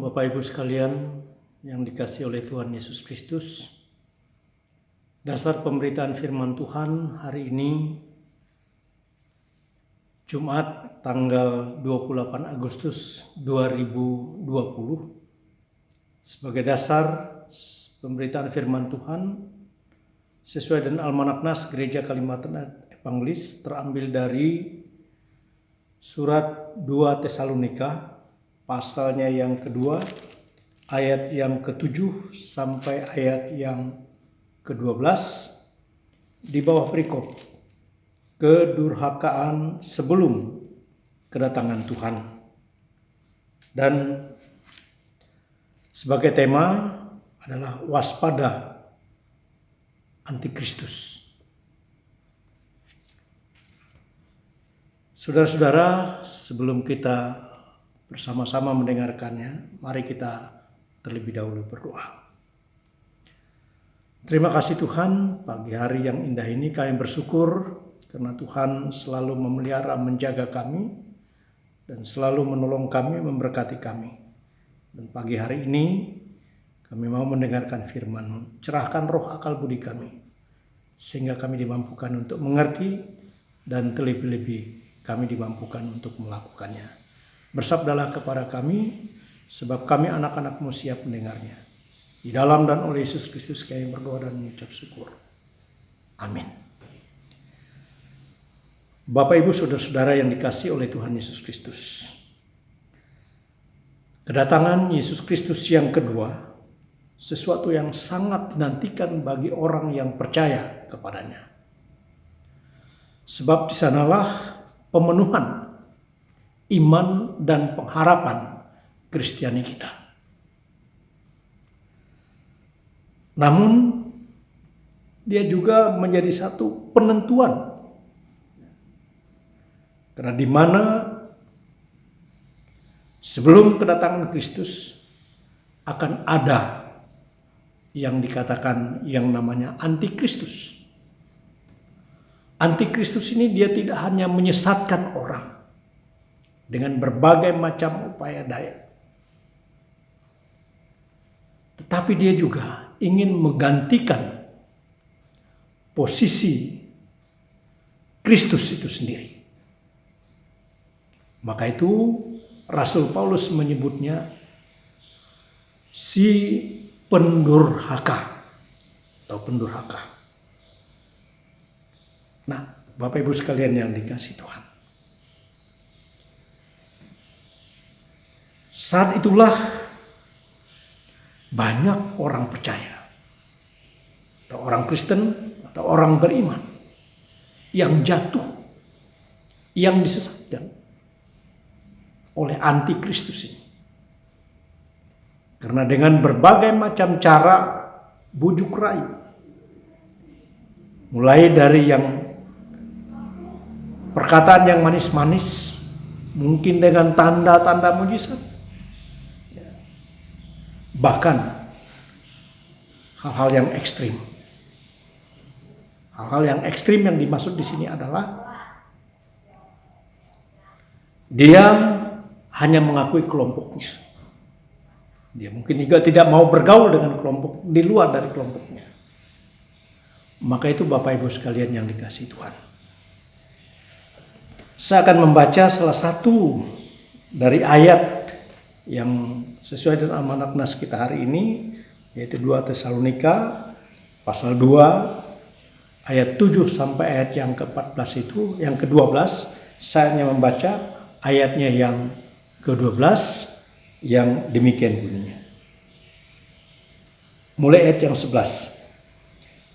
Shalom Bapak Ibu sekalian yang dikasihi oleh Tuhan Yesus Kristus. Dasar pemberitaan firman Tuhan hari ini Jumat tanggal 28 Agustus 2020. Sebagai dasar pemberitaan firman Tuhan sesuai dengan Almanak Nas Gereja Kalimantan Evangelis terambil dari surat 2 Tesalonika pasalnya yang kedua, ayat yang ke-7 sampai ayat yang ke-12 di bawah perikop kedurhakaan sebelum kedatangan Tuhan. Dan sebagai tema adalah waspada antikristus. Saudara-saudara, sebelum kita bersama-sama mendengarkannya, mari kita terlebih dahulu berdoa. Terima kasih Tuhan, pagi hari yang indah ini kami bersyukur karena Tuhan selalu memelihara, menjaga kami, dan selalu menolong kami, memberkati kami. Dan pagi hari ini kami mau mendengarkan firman-Mu, cerahkan roh akal budi kami, sehingga kami dimampukan untuk mengerti dan terlebih-lebih kami dimampukan untuk melakukannya. Bersabdalah kepada kami, sebab kami anak-anak-Mu siap mendengarnya. Di dalam dan oleh Yesus Kristus kami berdoa dan mengucap syukur. Amin. Bapak Ibu saudara-saudara yang dikasihi oleh Tuhan Yesus Kristus. Kedatangan Yesus Kristus yang kedua, sesuatu yang sangat dinantikan bagi orang yang percaya kepadanya. Sebab di sanalah pemenuhan iman dan pengharapan Kristiani kita. Namun dia juga menjadi satu penentuan. Karena di mana sebelum kedatangan Kristus akan ada yang dikatakan yang namanya antikristus. Antikristus ini dia tidak hanya menyesatkan orang dengan berbagai macam upaya daya, tetapi dia juga ingin menggantikan posisi Kristus itu sendiri. Maka itu Rasul Paulus menyebutnya si pendurhaka atau pendurhaka. Nah, Bapak Ibu sekalian yang dikasihi Tuhan, saat itulah banyak orang percaya atau orang Kristen atau orang beriman yang jatuh, yang disesatkan oleh antikristus ini. Karena dengan berbagai macam cara bujuk rayu, mulai dari yang perkataan yang manis-manis, mungkin dengan tanda-tanda mujizat, bahkan hal-hal yang ekstrim. Hal-hal yang ekstrim yang dimaksud di sini adalah dia hanya mengakui kelompoknya. Dia mungkin juga tidak mau bergaul dengan kelompok di luar dari kelompoknya. Maka itu Bapak Ibu sekalian yang dikasihi Tuhan, saya akan membaca salah satu dari ayat yang sesuai dengan Almanak Nas kita hari ini, yaitu 2 Tesalonika pasal 2 ayat 7 sampai ayat yang ke-14 itu, yang ke-12 saya hanya membaca ayatnya yang ke-12 yang demikian bunyinya. Mulai ayat yang 11.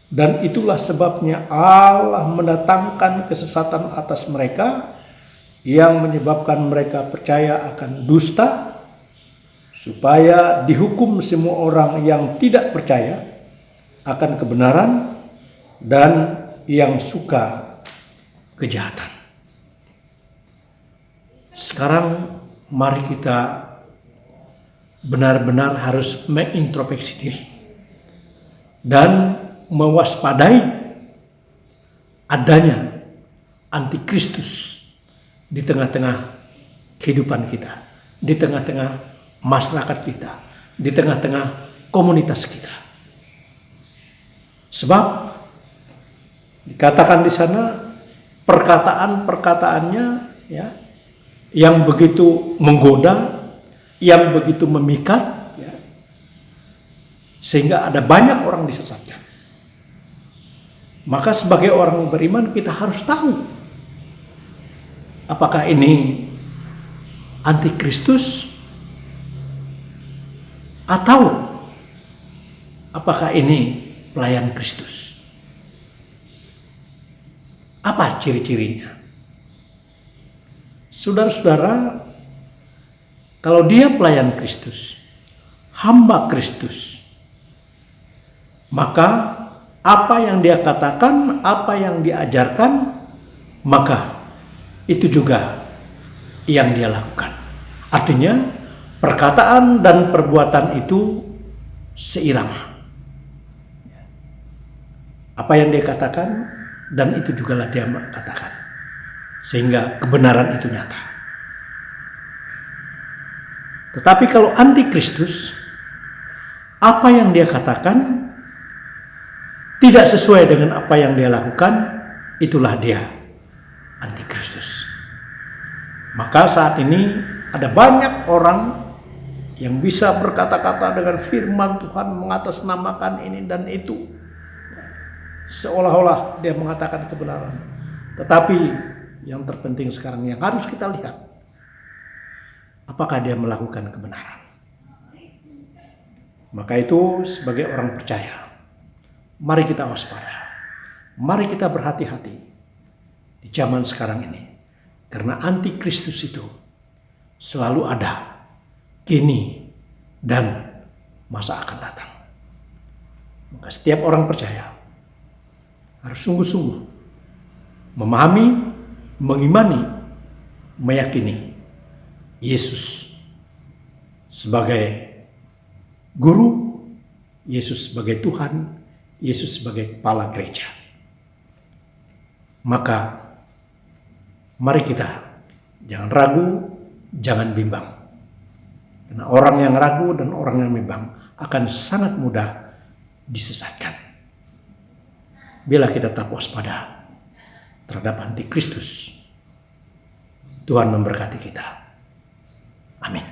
Dan itulah sebabnya Allah mendatangkan kesesatan atas mereka yang menyebabkan mereka percaya akan dusta, supaya dihukum semua orang yang tidak percaya akan kebenaran dan yang suka kejahatan. Sekarang mari kita benar-benar harus mengintrospeksi diri dan mewaspadai adanya antikristus di tengah-tengah kehidupan kita, di tengah-tengah masyarakat kita, di tengah-tengah komunitas kita. Sebab dikatakan di sana perkataan-perkataannya ya, yang begitu menggoda, yang begitu memikat, ya, sehingga ada banyak orang disesatkan. Maka sebagai orang beriman kita harus tahu apakah ini antikristus atau apakah ini pelayan Kristus. Apa ciri-cirinya? Saudara-saudara, kalau dia pelayan Kristus, hamba Kristus, maka apa yang dia katakan, apa yang diajarkan, maka itu juga yang dia lakukan. Artinya perkataan dan perbuatan itu seirama. Apa yang dia katakan dan itu juga lah dia katakan. Sehingga kebenaran itu nyata. Tetapi kalau antikristus, apa yang dia katakan tidak sesuai dengan apa yang dia lakukan, itulah dia antikristus. Maka saat ini ada banyak orang yang bisa berkata-kata dengan firman Tuhan, mengatasnamakan ini dan itu, seolah-olah dia mengatakan kebenaran. Tetapi yang terpenting sekarang yang harus kita lihat, apakah dia melakukan kebenaran. Maka itu sebagai orang percaya, mari kita waspada, mari kita berhati-hati di zaman sekarang ini, karena antikristus itu selalu ada, kini dan masa akan datang. Maka setiap orang percaya harus sungguh-sungguh memahami, mengimani, meyakini Yesus sebagai guru, Yesus sebagai Tuhan, Yesus sebagai kepala gereja. Maka mari kita jangan ragu, jangan bimbang. Karena orang yang ragu dan orang yang bimbang akan sangat mudah disesatkan. Bila kita tetap waspada terhadap antikristus, Tuhan memberkati kita. Amin.